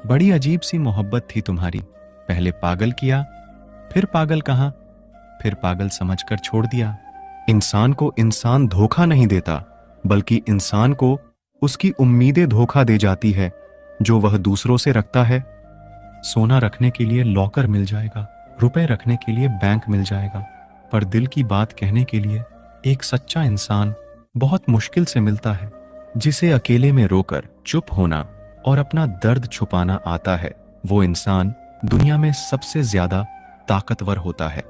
बड़ी अजीब सी मोहब्बत थी तुम्हारी। पहले पागल किया, फिर पागल कहा, फिर पागल समझकर छोड़ दिया। इंसान को इंसान धोखा नहीं देता, बल्कि इंसान को उसकी उम्मीदें धोखा दे जाती है जो वह दूसरों से रखता है। सोना रखने के लिए लॉकर मिल जाएगा, रुपए रखने के लिए बैंक मिल जाएगा, पर दिल की बात कहने के लिए एक सच्चा इंसान बहुत मुश्किल से मिलता है, जिसे अकेले में रोकर चुप होना और अपना दर्द छुपाना आता है। वो इंसान दुनिया में सबसे ज्यादा ताकतवर होता है।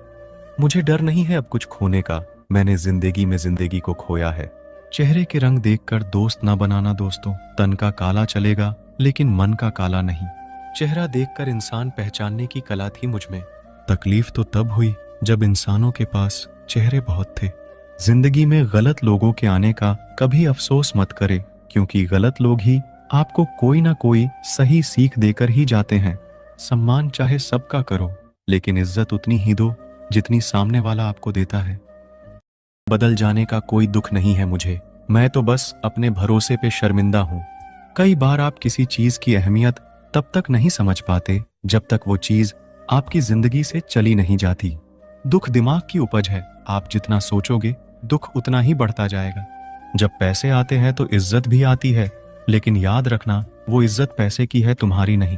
मुझे डर नहीं है अब कुछ खोने का, मैंने जिंदगी में जिंदगी को खोया है। चेहरे के रंग देखकर दोस्त ना बनाना दोस्तों, तन का काला चलेगा लेकिन मन का काला नहीं। चेहरा देखकर इंसान पहचानने की कला थी मुझ में। तकलीफ तो तब हुई जब इंसानों के पास चेहरे बहुत थे। जिंदगी में गलत लोगों के आने का कभी अफसोस मत करे, क्योंकि गलत लोग ही आपको कोई ना कोई सही सीख देकर ही जाते हैं। सम्मान चाहे सबका करो, लेकिन इज्जत उतनी ही दो जितनी सामने वाला आपको देता है। बदल जाने का कोई दुख नहीं है मुझे, मैं तो बस अपने भरोसे पे शर्मिंदा हूं। कई बार आप किसी चीज की अहमियत तब तक नहीं समझ पाते जब तक वो चीज आपकी जिंदगी से चली नहीं जाती। दुख दिमाग की उपज है, आप जितना सोचोगे दुख उतना ही बढ़ता जाएगा। जब पैसे आते हैं तो इज्जत भी आती है, लेकिन याद रखना वो इज्जत पैसे की है, तुम्हारी नहीं।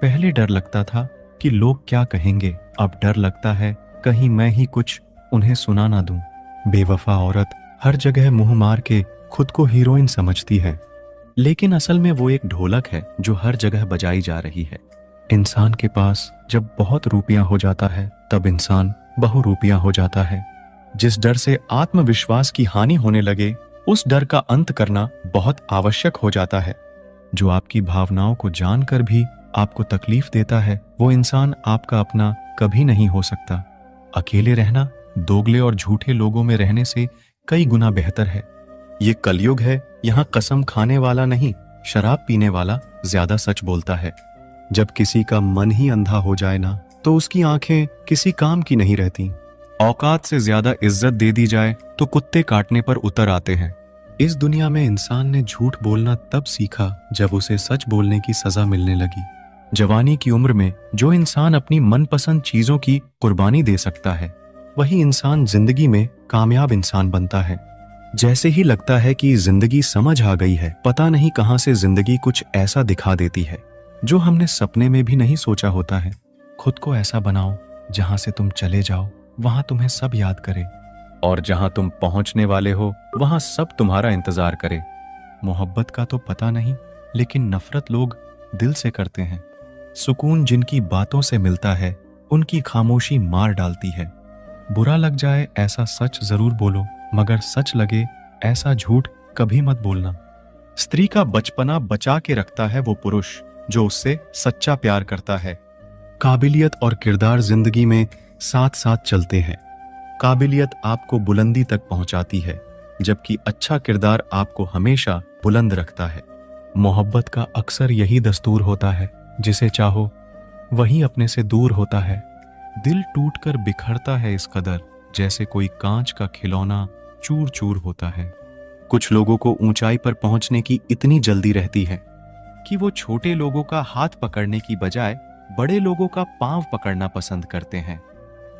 पहले डर लगता था कि लोग क्या कहेंगे, अब डर लगता है कहीं मैं ही कुछ उन्हें सुना ना दूं। बेवफा औरत हर जगह मुंह मार के खुद को हीरोइन समझती है, लेकिन असल में वो एक ढोलक है जो हर जगह बजाई जा रही है। इंसान के पास जब बहुत रुपया हो जाता है तब इंसान बहुरूपिया हो जाता है। जिस डर से आत्मविश्वास की हानि होने लगे, उस डर का अंत करना बहुत आवश्यक हो जाता है। जो आपकी भावनाओं को जानकर भी आपको तकलीफ देता है, वो इंसान आपका अपना कभी नहीं हो सकता। अकेले रहना दोगले और झूठे लोगों में रहने से कई गुना बेहतर है। ये कलयुग है, यहाँ कसम खाने वाला नहीं, शराब पीने वाला ज्यादा सच बोलता है। जब किसी का मन ही अंधा हो जाए ना, तो उसकी आंखें किसी काम की नहीं रहती। औकात से ज्यादा इज्जत दे दी जाए तो कुत्ते काटने पर उतर आते हैं। इस दुनिया में इंसान ने झूठ बोलना तब सीखा जब उसे सच बोलने की सजा मिलने लगी। जवानी की उम्र में जो इंसान अपनी मनपसंद चीजों की कुर्बानी दे सकता है, वही इंसान जिंदगी में कामयाब इंसान बनता है। जैसे ही लगता है कि जिंदगी समझ आ गई है, पता नहीं कहां से जिंदगी कुछ ऐसा दिखा देती है जो हमने सपने में भी नहीं सोचा होता है। खुद को ऐसा बनाओ जहां से तुम चले जाओ वहां तुम्हें सब याद करे, और जहां तुम पहुंचने वाले हो वहां सब तुम्हारा इंतजार करे। मोहब्बत का तो पता नहीं, लेकिन नफरत लोग दिल से करते हैं। सुकून जिनकी बातों से मिलता है, उनकी खामोशी मार डालती है। बुरा लग जाए ऐसा सच जरूर बोलो, मगर सच लगे ऐसा झूठ कभी मत बोलना। स्त्री का बचपना बचा के रखता है वो पुरुष जो उससे सच्चा प्यार करता है। काबिलियत और किरदार जिंदगी में साथ साथ चलते हैं। काबिलियत आपको बुलंदी तक पहुंचाती है, जबकि अच्छा किरदार आपको हमेशा बुलंद रखता है। मोहब्बत का अक्सर यही दस्तूर होता है, जिसे चाहो वही अपने से दूर होता है। दिल टूटकर बिखरता है इस कदर, जैसे कोई कांच का खिलौना चूर चूर होता है। कुछ लोगों को ऊंचाई पर पहुंचने की इतनी जल्दी रहती है कि वो छोटे लोगों का हाथ पकड़ने की बजाय बड़े लोगों का पांव पकड़ना पसंद करते हैं।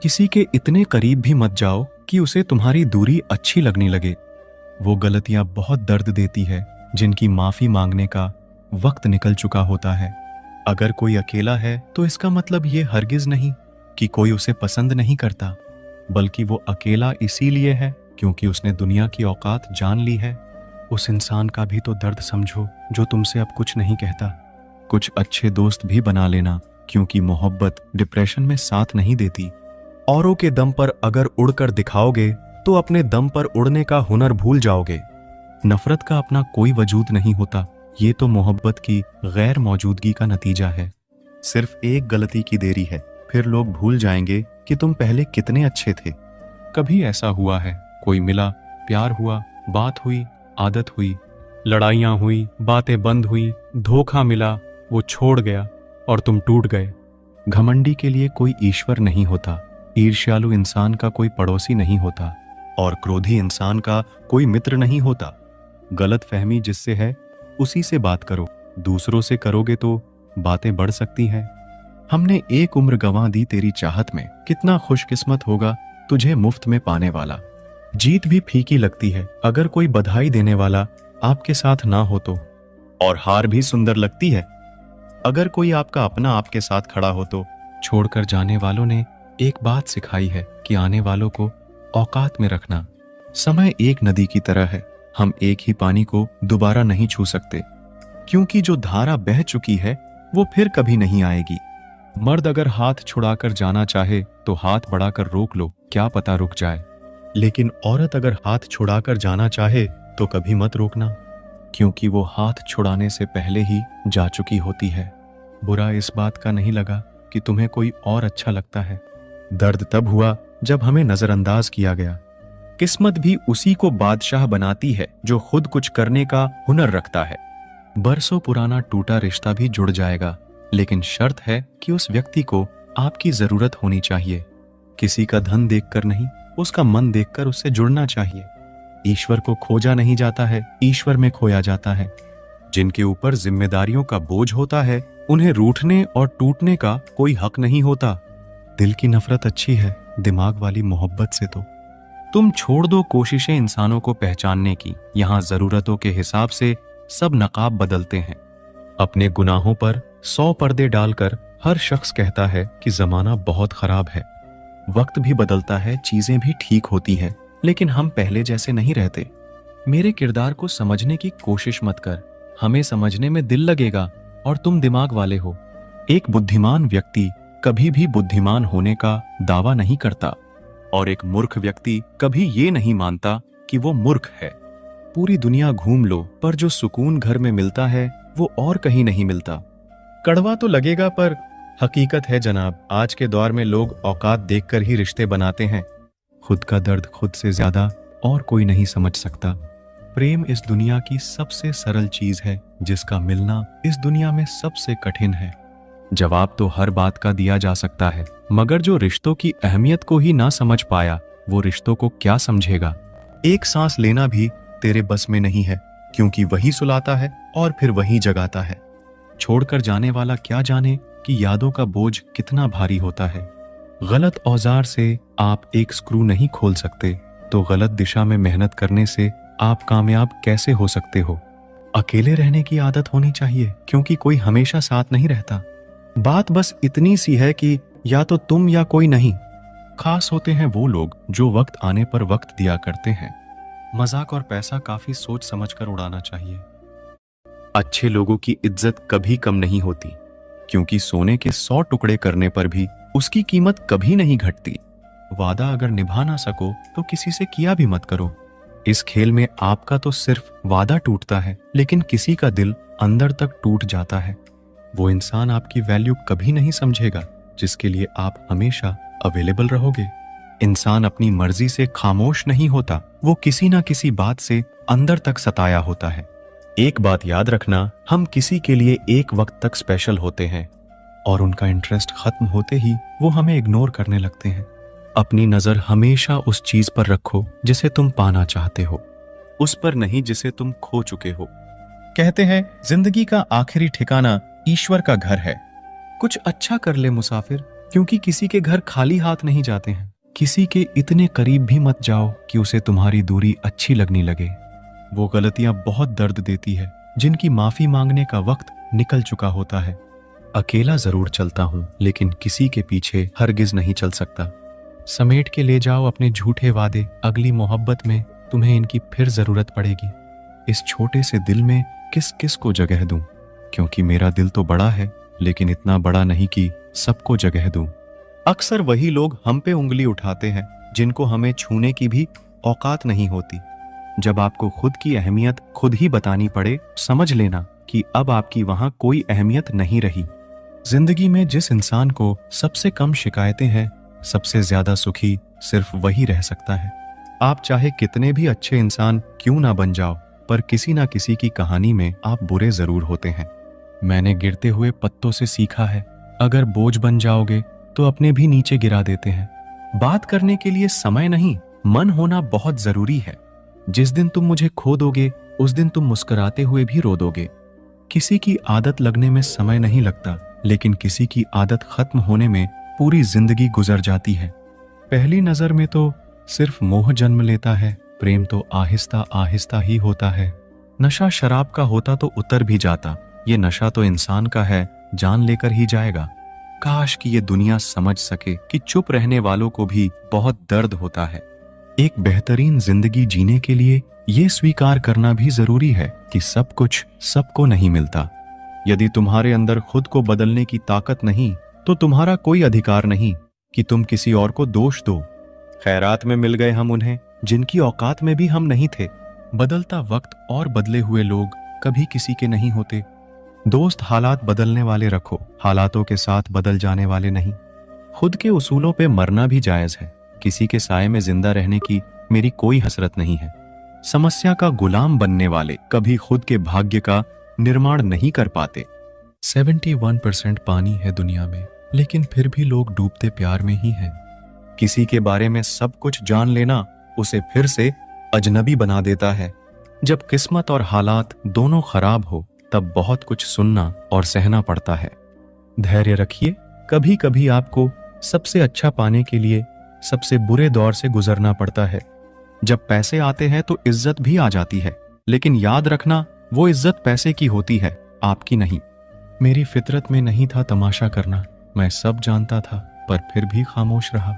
किसी के इतने करीब भी मत जाओ कि उसे तुम्हारी दूरी अच्छी लगने लगे। वो गलतियां बहुत दर्द देती है जिनकी माफी मांगने का वक्त निकल चुका होता है। अगर कोई अकेला है तो इसका मतलब ये हरगिज नहीं कि कोई उसे पसंद नहीं करता, बल्कि वो अकेला इसीलिए है क्योंकि उसने दुनिया की औकात जान ली है। उस इंसान का भी तो दर्द समझो जो तुमसे अब कुछ नहीं कहता। कुछ अच्छे दोस्त भी बना लेना, क्योंकि मोहब्बत डिप्रेशन में साथ नहीं देती। औरों के दम पर अगर उड़कर दिखाओगे तो अपने दम पर उड़ने का हुनर भूल जाओगे। नफरत का अपना कोई वजूद नहीं होता, ये तो मोहब्बत की गैर मौजूदगी का नतीजा है। सिर्फ एक गलती की देरी है, फिर लोग भूल जाएंगे कि तुम पहले कितने अच्छे थे। कभी ऐसा हुआ है, कोई मिला, प्यार हुआ, बात हुई, आदत हुई, लड़ाइयां हुई, बातें बंद हुई, धोखा मिला, वो छोड़ गया और तुम टूट गए। घमंडी के लिए कोई ईश्वर नहीं होता, ईर्ष्यालु इंसान का कोई पड़ोसी नहीं होता, और क्रोधी इंसान का कोई मित्र नहीं होता। गलत फहमी जिससे है उसी से बात करो, दूसरों से करोगे तो बातें बढ़ सकती हैं। हमने एक उम्र गंवा दी तेरी चाहत में, कितना खुशकिस्मत होगा तुझे मुफ्त में पाने वाला। जीत भी फीकी लगती है अगर कोई बधाई देने वाला आपके साथ ना हो तो, और हार भी सुंदर लगती है अगर कोई आपका अपना आपके साथ खड़ा हो तो। छोड़कर जाने वालों ने एक बात सिखाई है कि आने वालों को औकात में रखना। समय एक नदी की तरह है, हम एक ही पानी को दोबारा नहीं छू सकते, क्योंकि जो धारा बह चुकी है वो फिर कभी नहीं आएगी। मर्द अगर हाथ छुड़ाकर जाना चाहे तो हाथ बढ़ाकर रोक लो, क्या पता रुक जाए। लेकिन औरत अगर हाथ छुड़ाकर जाना चाहे तो कभी मत रोकना, क्योंकि वो हाथ छुड़ाने से पहले ही जा चुकी होती है। बुरा इस बात का नहीं लगा कि तुम्हें कोई और अच्छा लगता है। दर्द तब हुआ जब हमें नजरअंदाज किया गया। किस्मत भी उसी को बादशाह बनाती है जो खुद कुछ करने का हुनर रखता है। बरसों पुराना टूटा रिश्ता भी जुड़ जाएगा, लेकिन शर्त है कि उस व्यक्ति को आपकी जरूरत होनी चाहिए। किसी का धन देखकर नहीं, उसका मन देखकर उससे जुड़ना चाहिए। ईश्वर को खोजा नहीं जाता है, ईश्वर में खोया जाता है। जिनके ऊपर जिम्मेदारियों का बोझ होता है उन्हें रूठने और टूटने का कोई हक नहीं होता। दिल की नफरत अच्छी है, दिमाग वाली मोहब्बत से तो। तुम छोड़ दो कोशिशें इंसानों को पहचानने की, यहां जरूरतों के हिसाब से सब नकाब बदलते हैं। अपने गुनाहों पर 100 पर्दे डालकर हर शख्स कहता है कि जमाना बहुत खराब है। वक्त भी बदलता है, चीजें भी ठीक होती हैं, लेकिन हम पहले जैसे नहीं रहते। मेरे किरदार को समझने की कोशिश मत कर, हमें समझने में दिल लगेगा और तुम दिमाग वाले हो। एक बुद्धिमान व्यक्ति कभी भी बुद्धिमान होने का दावा नहीं करता, और एक मूर्ख व्यक्ति कभी ये नहीं मानता कि वो मूर्ख है। पूरी दुनिया घूम लो, पर जो सुकून घर में मिलता है वो और कहीं नहीं मिलता। कड़वा तो लगेगा पर हकीकत है जनाब, आज के दौर में लोग औकात देखकर ही रिश्ते बनाते हैं। खुद का दर्द खुद से ज्यादा और कोई नहीं समझ सकता। प्रेम इस दुनिया की सबसे सरल चीज है, जिसका मिलना इस दुनिया में सबसे कठिन है। जवाब तो हर बात का दिया जा सकता है, मगर जो रिश्तों की अहमियत को ही ना समझ पाया वो रिश्तों को क्या समझेगा। एक सांस लेना भी तेरे बस में नहीं है, क्योंकि वही सुलाता है और फिर वही जगाता है। छोड़कर जाने वाला क्या जाने कि यादों का बोझ कितना भारी होता है। गलत औजार से आप एक स्क्रू नहीं खोल सकते, तो गलत दिशा में मेहनत करने से आप कामयाब कैसे हो सकते हो। अकेले रहने की आदत होनी चाहिए, क्योंकि कोई हमेशा साथ नहीं रहता। बात बस इतनी सी है कि या तो तुम या कोई नहीं। खास होते हैं वो लोग जो वक्त आने पर वक्त दिया करते हैं। मजाक और पैसा काफी सोच समझकर उड़ाना चाहिए। अच्छे लोगों की इज्जत कभी कम नहीं होती, क्योंकि सोने के 100 टुकड़े करने पर भी उसकी कीमत कभी नहीं घटती। वादा अगर निभा ना सको तो किसी से किया भी मत करो। इस खेल में आपका तो सिर्फ वादा टूटता है, लेकिन किसी का दिल अंदर तक टूट जाता है। वो इंसान आपकी वैल्यू कभी नहीं समझेगा जिसके लिए आप हमेशा अवेलेबल रहोगे। इंसान अपनी मर्जी से खामोश नहीं होता, वो किसी ना किसी बात से अंदर तक सताया होता है। एक बात याद रखना, हम किसी के लिए एक वक्त तक स्पेशल होते हैं और उनका इंटरेस्ट खत्म होते ही वो हमें इग्नोर करने लगते हैं। अपनी नजर हमेशा उस चीज पर रखो जिसे तुम पाना चाहते हो, उस पर नहीं जिसे तुम खो चुके हो। कहते हैं जिंदगी का आखिरी ठिकाना ईश्वर का घर है। कुछ अच्छा कर ले मुसाफिर, क्योंकि किसी के घर खाली हाथ नहीं जाते हैं। किसी के इतने करीब भी मत जाओ कि उसे तुम्हारी दूरी अच्छी लगने लगे। वो गलतियां बहुत दर्द देती है जिनकी माफी मांगने का वक्त निकल चुका होता है। अकेला जरूर चलता हूं, लेकिन किसी के पीछे हरगिज नहीं चल सकता। समेट के ले जाओ अपने झूठे वादे, अगली मोहब्बत में तुम्हें इनकी फिर जरूरत पड़ेगी। इस छोटे से दिल में किस किस को जगह दूं, क्योंकि मेरा दिल तो बड़ा है, लेकिन इतना बड़ा नहीं कि सबको जगह दूं। अक्सर वही लोग हम पे उंगली उठाते हैं जिनको हमें छूने की भी औकात नहीं होती। जब आपको खुद की अहमियत खुद ही बतानी पड़े, समझ लेना कि अब आपकी वहां कोई अहमियत नहीं रही। जिंदगी में जिस इंसान को सबसे कम शिकायतें हैं, सबसे ज्यादा सुखी सिर्फ वही रह सकता है। आप चाहे कितने भी अच्छे इंसान क्यों ना बन जाओ, पर किसी ना किसी की कहानी में आप बुरे जरूर होते हैं। मैंने गिरते हुए पत्तों से सीखा है, अगर बोझ बन जाओगे तो अपने भी नीचे गिरा देते हैं। बात करने के लिए समय नहीं, मन होना बहुत जरूरी है। जिस दिन तुम मुझे खो दोगे, उस दिन तुम मुस्कुराते हुए भी रो दोगे। किसी की आदत लगने में समय नहीं लगता, लेकिन किसी की आदत खत्म होने में पूरी जिंदगी गुजर जाती है। पहली नजर में तो सिर्फ मोह जन्म लेता है, प्रेम तो आहिस्ता आहिस्ता ही होता है। नशा शराब का होता तो उतर भी जाता, ये नशा तो इंसान का है, जान लेकर ही जाएगा। काश कि ये दुनिया समझ सके कि चुप रहने वालों को भी बहुत दर्द होता है। एक बेहतरीन जिंदगी जीने के लिए ये स्वीकार करना भी जरूरी है कि सब कुछ सबको नहीं मिलता। यदि तुम्हारे अंदर खुद को बदलने की ताकत नहीं, तो तुम्हारा कोई अधिकार नहीं कि तुम किसी और को दोष दो। खैरात में मिल गए हम उन्हें जिनकी औकात में भी हम नहीं थे। बदलता वक्त और बदले हुए लोग कभी किसी के नहीं होते। दोस्त हालात बदलने वाले रखो, हालातों के साथ बदल जाने वाले नहीं। खुद के उसूलों पे मरना भी जायज है, किसी के साए में जिंदा रहने की मेरी कोई हसरत नहीं है। समस्या का गुलाम बनने वाले कभी खुद के भाग्य का निर्माण नहीं कर पाते। 71% पानी है दुनिया में, लेकिन फिर भी लोग डूबते प्यार में ही हैं। किसी के बारे में सब कुछ जान लेना उसे फिर से अजनबी बना देता है। जब किस्मत और हालात दोनों खराब हो, तब बहुत कुछ सुनना और सहना पड़ता है। धैर्य रखिए, कभी कभी आपको सबसे अच्छा पाने के लिए सबसे बुरे दौर से गुजरना पड़ता है। जब पैसे आते हैं तो इज्जत भी आ जाती है, लेकिन याद रखना वो इज्जत पैसे की होती है, आपकी नहीं। मेरी फितरत में नहीं था तमाशा करना, मैं सब जानता था पर फिर भी खामोश रहा।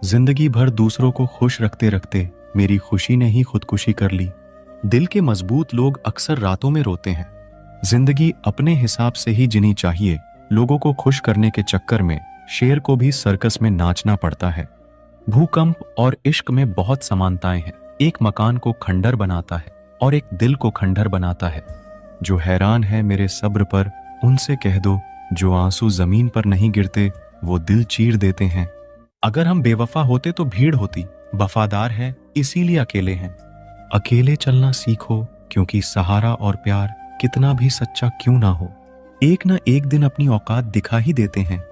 जिंदगी भर दूसरों को खुश रखते रखते मेरी खुशी ने ही खुदकुशी कर ली। दिल के मजबूत लोग अक्सर रातों में रोते हैं। जिंदगी अपने हिसाब से ही जीनी चाहिए। लोगों को खुश करने के चक्कर में शेर को भी सर्कस में नाचना पड़ता है। भूकंप और इश्क में बहुत समानताएं हैं। एक मकान को खंडर बनाता है और एक दिल को खंडर बनाता है। जो हैरान है मेरे सब्र पर, उनसे कह दो जो आंसू जमीन पर नहीं गिरते वो दिल चीर देते हैं। अगर हम बेवफा होते तो भीड़ होती, वफादार है इसीलिए अकेले हैं। अकेले चलना सीखो, क्योंकि सहारा और प्यार कितना भी सच्चा क्यों ना हो, एक ना एक दिन अपनी औकात दिखा ही देते हैं।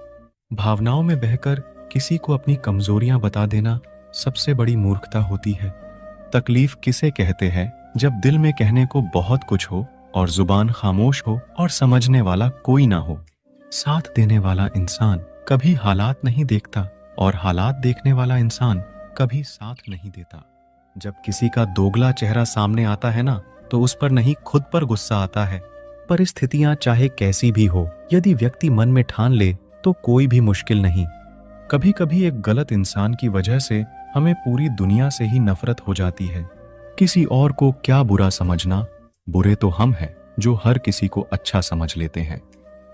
भावनाओं में बहकर किसी को अपनी कमजोरियां बता देना सबसे बड़ी मूर्खता होती है। तकलीफ किसे कहते हैं जब दिल में कहने को बहुत कुछ हो और जुबान खामोश हो और समझने वाला कोई ना हो। साथ देने वाला इंसान कभी हालात नहीं देखता और हालात देखने वाला इंसान कभी साथ नहीं देता। जब किसी का दोगला चेहरा सामने आता है ना, तो उस पर नहीं खुद पर गुस्सा आता है। परिस्थितियां चाहे कैसी भी हो, यदि व्यक्ति मन में ठान ले तो कोई भी मुश्किल नहीं। कभी कभी एक गलत इंसान की वजह से हमें पूरी दुनिया से ही नफरत हो जाती है। किसी और को क्या बुरा समझना, बुरे तो हम हैं जो हर किसी को अच्छा समझ लेते हैं।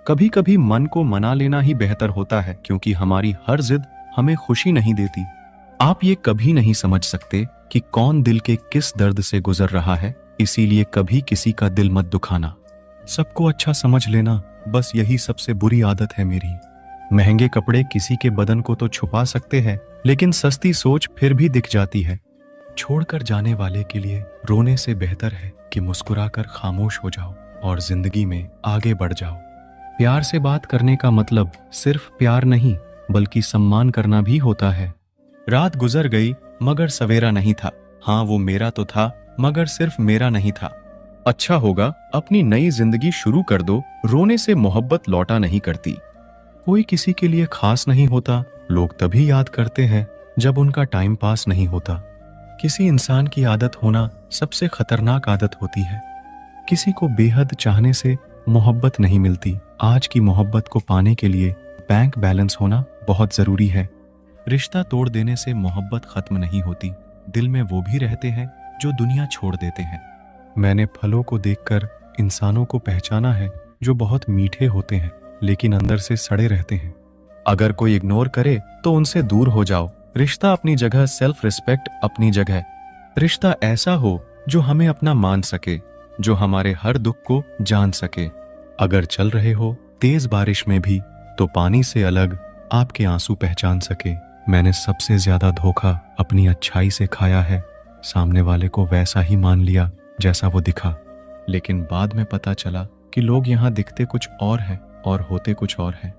कभी कभी मन को मना लेना ही बेहतर होता है, क्योंकि हमारी हर जिद हमें खुशी नहीं देती। आप ये कभी नहीं समझ सकते कि कौन दिल के किस दर्द से गुजर रहा है, इसीलिए कभी किसी का दिल मत दुखाना। सबको अच्छा समझ लेना, बस यही सबसे बुरी आदत है मेरी। महंगे कपड़े किसी के बदन को तो छुपा सकते हैं, लेकिन सस्ती सोच फिर भी दिख जाती है। छोड़कर जाने वाले के लिए रोने से बेहतर है कि मुस्कुराकर खामोश हो जाओ और जिंदगी में आगे बढ़ जाओ। प्यार से बात करने का मतलब सिर्फ प्यार नहीं, बल्कि सम्मान करना भी होता है। रात गुजर गई मगर सवेरा नहीं था। हाँ, वो मेरा तो था मगर सिर्फ मेरा नहीं था। अच्छा होगा अपनी नई जिंदगी शुरू कर दो, रोने से मोहब्बत लौटा नहीं करती। कोई किसी के लिए खास नहीं होता, लोग तभी याद करते हैं जब उनका टाइम पास नहीं होता। किसी इंसान की आदत होना सबसे खतरनाक आदत होती है। किसी को बेहद चाहने से मोहब्बत नहीं मिलती। आज की मोहब्बत को पाने के लिए बैंक बैलेंस होना बहुत जरूरी है। रिश्ता तोड़ देने से मोहब्बत खत्म नहीं होती, दिल में वो भी रहते हैं जो दुनिया छोड़ देते हैं। मैंने फलों को देखकर इंसानों को पहचाना है जो बहुत मीठे होते हैं लेकिन अंदर से सड़े रहते हैं। अगर कोई इग्नोर करे तो उनसे दूर हो जाओ। रिश्ता अपनी जगह, सेल्फ रिस्पेक्ट अपनी जगह। रिश्ता ऐसा हो जो हमें अपना मान सके, जो हमारे हर दुख को जान सके। अगर चल रहे हो तेज बारिश में भी, तो पानी से अलग आपके आंसू पहचान सके। मैंने सबसे ज्यादा धोखा अपनी अच्छाई से खाया है। सामने वाले को वैसा ही मान लिया जैसा वो दिखा, लेकिन बाद में पता चला कि लोग यहाँ दिखते कुछ और हैं और होते कुछ और हैं।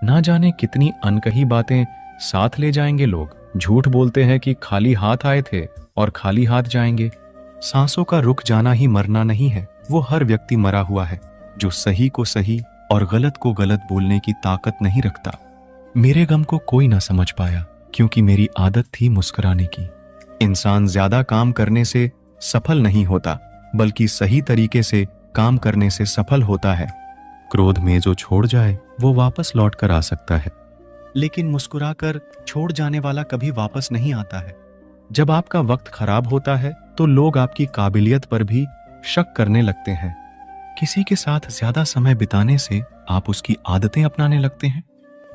ना जाने कितनी अनकही बातें साथ ले जाएंगे लोग। झूठ बोलते हैं कि खाली हाथ आए थे और खाली हाथ जाएंगे। सांसों का रुक जाना ही मरना नहीं है, वो हर व्यक्ति मरा हुआ है। जो सही को सही और गलत को गलत बोलने की ताकत नहीं रखता। मेरे गम को कोई ना समझ पाया क्योंकि मेरी आदत थी मुस्कुराने की। इंसान ज्यादा काम करने से सफल नहीं होता, बल्कि सही तरीके से काम करने से सफल होता है। क्रोध में जो छोड़ जाए वो वापस लौट कर आ सकता है, लेकिन मुस्कुराकर छोड़ जाने वाला कभी वापस नहीं आता है। जब आपका वक्त खराब होता है तो लोग आपकी काबिलियत पर भी शक करने लगते हैं। किसी के साथ ज्यादा समय बिताने से आप उसकी आदतें अपनाने लगते हैं।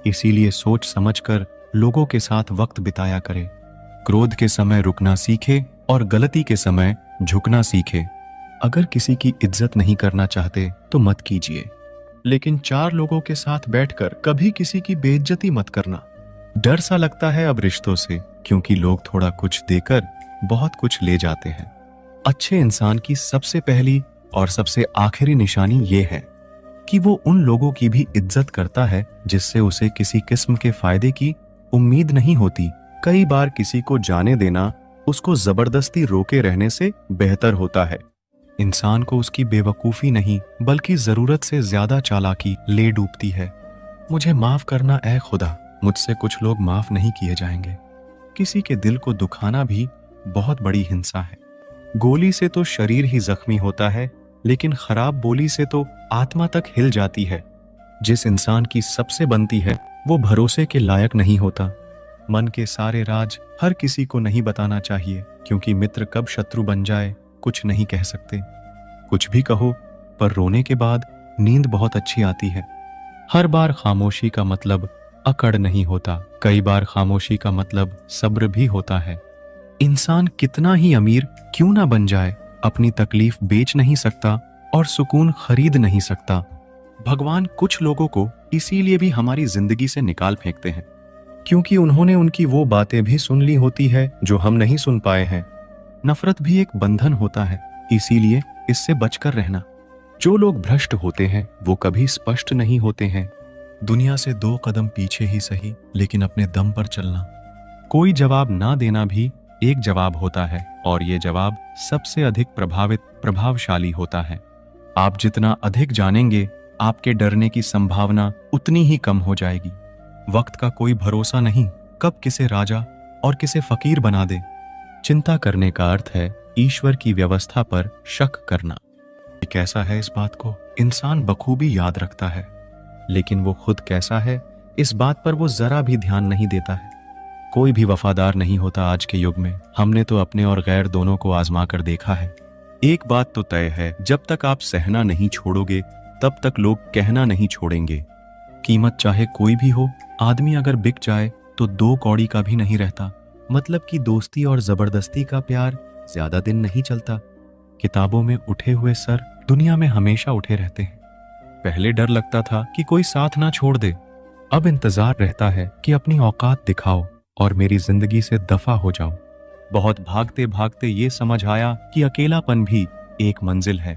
इसीलिए सोच समझकर लोगों के साथ वक्त बिताया करें। क्रोध के समय रुकना सीखे और गलती के समय झुकना सीखे। अगर किसी की इज्जत नहीं करना चाहते तो मत कीजिए, लेकिन 4 लोगों के साथ बैठकर कभी किसी की बेइज्जती मत करना। डर सा लगता है अब रिश्तों से, क्योंकि लोग थोड़ा कुछ देकर बहुत कुछ ले जाते हैं। अच्छे इंसान की सबसे पहली और सबसे आखिरी निशानी ये है कि वो उन लोगों की भी इज्जत करता है जिससे उसे किसी किस्म के फायदे की उम्मीद नहीं होती। कई बार किसी को जाने देना उसको जबरदस्ती रोके रहने से बेहतर होता है। इंसान को उसकी बेवकूफी नहीं बल्कि जरूरत से ज्यादा चालाकी ले डूबती है। मुझे माफ करना ऐ खुदा, मुझसे कुछ लोग माफ नहीं किए जाएंगे। किसी के दिल को दुखाना भी बहुत बड़ी हिंसा है। गोली से तो शरीर ही जख्मी होता है, लेकिन खराब बोली से तो आत्मा तक हिल जाती है। जिस इंसान की सबसे बनती है वो भरोसे के लायक नहीं होता। मन के सारे राज हर किसी को नहीं बताना चाहिए, क्योंकि मित्र कब शत्रु बन जाए कुछ नहीं कह सकते। कुछ भी कहो, पर रोने के बाद नींद बहुत अच्छी आती है। हर बार खामोशी का मतलब अकड़ नहीं होता, कई बार खामोशी का मतलब सब्र भी होता है। इंसान कितना ही अमीर क्यों ना बन जाए, अपनी तकलीफ बेच नहीं सकता और सुकून खरीद नहीं सकता। भगवान कुछ लोगों को इसीलिए भी हमारी जिंदगी से निकाल फेंकते हैं, क्योंकि उन्होंने उनकी वो बातें भी सुन ली होती है जो हम नहीं सुन पाए हैं। नफरत भी एक बंधन होता है, इसीलिए इससे बचकर रहना। जो लोग भ्रष्ट होते हैं वो कभी स्पष्ट नहीं होते हैं। दुनिया से 2 कदम पीछे ही सही, लेकिन अपने दम पर चलना। कोई जवाब ना देना भी एक जवाब होता है, और ये जवाब सबसे अधिक प्रभावशाली होता है। आप जितना अधिक जानेंगे, आपके डरने की संभावना उतनी ही कम हो जाएगी। वक्त का कोई भरोसा नहीं, कब किसे राजा और किसे फकीर बना दे। चिंता करने का अर्थ है ईश्वर की व्यवस्था पर शक करना। कैसा है इस बात को इंसान बखूबी याद रखता है, लेकिन वो खुद कैसा है इस बात पर वो जरा भी ध्यान नहीं देता है। कोई भी वफादार नहीं होता आज के युग में। हमने तो अपने और गैर दोनों को आजमा कर देखा है। एक बात तो तय है, जब तक आप सहना नहीं छोड़ोगे तब तक लोग कहना नहीं छोड़ेंगे। कीमत चाहे कोई भी हो, आदमी अगर बिक जाए तो 2 कौड़ी का भी नहीं रहता। मतलब कि दोस्ती और जबरदस्ती का प्यार ज्यादा दिन नहीं चलता। किताबों में उठे हुए सर दुनिया में हमेशा उठे रहते हैं। पहले डर लगता था कि कोई साथ ना छोड़ दे, अब इंतजार रहता है कि अपनी औकात दिखाओ और मेरी जिंदगी से दफा हो जाओ। बहुत भागते भागते ये समझ आया कि अकेलापन भी एक मंजिल है।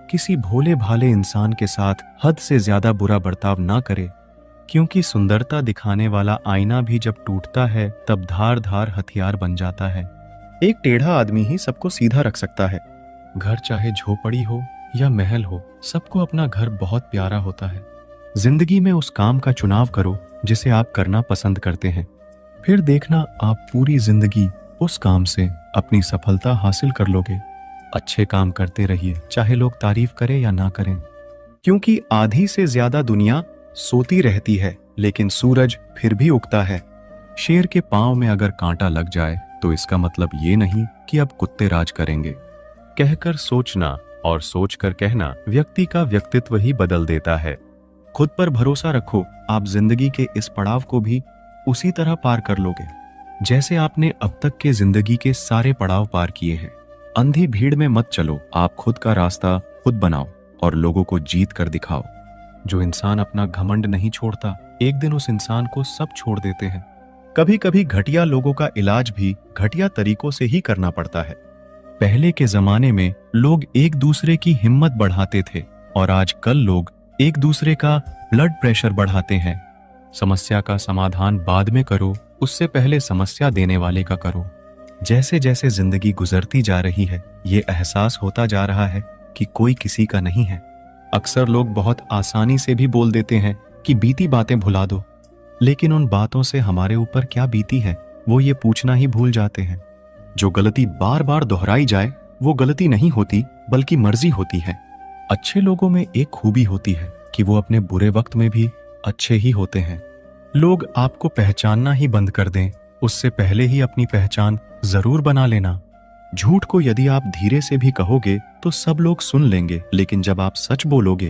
किसी भोले भाले इंसान के साथ हद से ज्यादा बुरा बर्ताव ना करे, क्योंकि सुंदरता दिखाने वाला आईना भी जब टूटता है तब धार धार हथियार बन जाता है। एक टेढ़ा आदमी ही सबको सीधा रख सकता है। घर चाहे झोपड़ी हो या महल हो, सबको अपना घर बहुत प्यारा होता है। जिंदगी में उस काम का चुनाव करो जिसे आप करना पसंद करते हैं, फिर देखना आप पूरी जिंदगी उस काम से अपनी सफलता हासिल कर लोगे। अच्छे काम करते रहिए, चाहे लोग तारीफ करें या ना करें, क्योंकि आधी से ज्यादा दुनिया सोती रहती है, लेकिन सूरज फिर भी उगता है। शेर के पांव में अगर कांटा लग जाए तो इसका मतलब ये नहीं कि अब कुत्ते राज करेंगे। कहकर सोचना और सोचकर कहना व्यक्ति का व्यक्तित्व ही बदल देता है। खुद पर भरोसा रखो, आप जिंदगी के इस पड़ाव को भी उसी तरह पार कर लोगे जैसे आपने अब तक के जिंदगी के सारे पड़ाव पार किए हैं। अंधी भीड़ में मत चलो, आप खुद का रास्ता खुद बनाओ और लोगों को जीत कर दिखाओ। जो इंसान अपना घमंड नहीं छोड़ता, एक दिन उस इंसान को सब छोड़ देते हैं। कभी कभी घटिया लोगों का इलाज भी घटिया तरीकों से ही करना पड़ता है। पहले के जमाने में लोग एक दूसरे की हिम्मत बढ़ाते थे, और आजकल लोग एक दूसरे का ब्लड प्रेशर बढ़ाते हैं। समस्या का समाधान बाद में करो, उससे पहले समस्या देने वाले का करो। जैसे जैसे जिंदगी गुजरती जा रही है, ये एहसास होता जा रहा है कि कोई किसी का नहीं है। अक्सर लोग बहुत आसानी से भी बोल देते हैं कि बीती बातें भुला दो, लेकिन उन बातों से हमारे ऊपर क्या बीती है वो ये पूछना ही भूल जाते हैं। जो गलती बार बार दोहराई जाए वो गलती नहीं होती बल्कि मर्जी होती है। अच्छे लोगों में एक खूबी होती है कि वो अपने बुरे वक्त में भी अच्छे ही होते हैं। लोग आपको पहचानना ही बंद कर दें उससे पहले ही अपनी पहचान जरूर बना लेना। झूठ को यदि आप धीरे से भी कहोगे तो सब लोग सुन लेंगे, लेकिन जब आप सच बोलोगे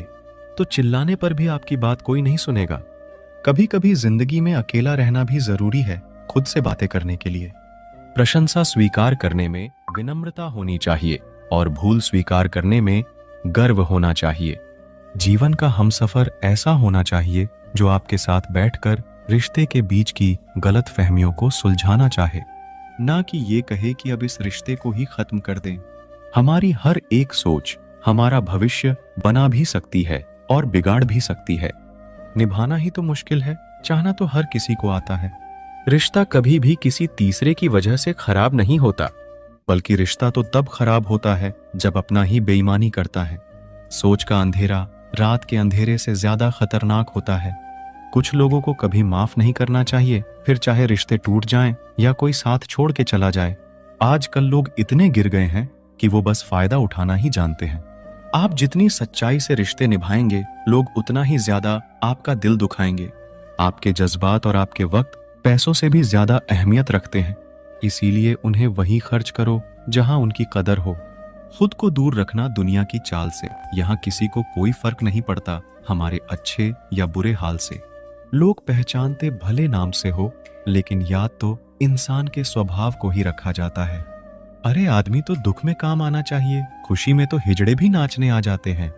तो चिल्लाने पर भी आपकी बात कोई नहीं सुनेगा। कभी कभी जिंदगी में अकेला रहना भी जरूरी है खुद से बातें करने के लिए। प्रशंसा स्वीकार करने में विनम्रता होनी चाहिए और भूल स्वीकार करने में गर्व होना चाहिए। जीवन का हमसफर ऐसा होना चाहिए जो आपके साथ बैठकर रिश्ते के बीच की गलत फहमियों को सुलझाना चाहे, ना कि ये कहे कि अब इस रिश्ते को ही खत्म कर दें। हमारी हर एक सोच हमारा भविष्य बना भी सकती है और बिगाड़ भी सकती है। निभाना ही तो मुश्किल है, चाहना तो हर किसी को आता है। रिश्ता कभी भी किसी तीसरे की वजह से खराब नहीं होता, बल्कि रिश्ता तो तब खराब होता है जब अपना ही बेईमानी करता है। सोच का अंधेरा रात के अंधेरे से ज्यादा खतरनाक होता है। कुछ लोगों को कभी माफ नहीं करना चाहिए, फिर चाहे रिश्ते टूट जाएं या कोई साथ छोड़ के चला जाए। आजकल लोग इतने गिर गए हैं कि वो बस फायदा उठाना ही जानते हैं। आप जितनी सच्चाई से रिश्ते निभाएंगे, लोग उतना ही ज्यादा आपका दिल दुखाएंगे। आपके जज्बात और आपके वक्त पैसों से भी ज्यादा अहमियत रखते हैं, इसीलिए उन्हें वहीं खर्च करो जहां उनकी कदर हो। खुद को दूर रखना दुनिया की चाल से। यहाँ किसी को कोई फर्क नहीं पड़ता हमारे अच्छे या बुरे हाल से। लोग पहचानते भले नाम से हो, लेकिन याद तो इंसान के स्वभाव को ही रखा जाता है। अरे आदमी तो दुख में काम आना चाहिए, खुशी में तो हिजड़े भी नाचने आ जाते हैं।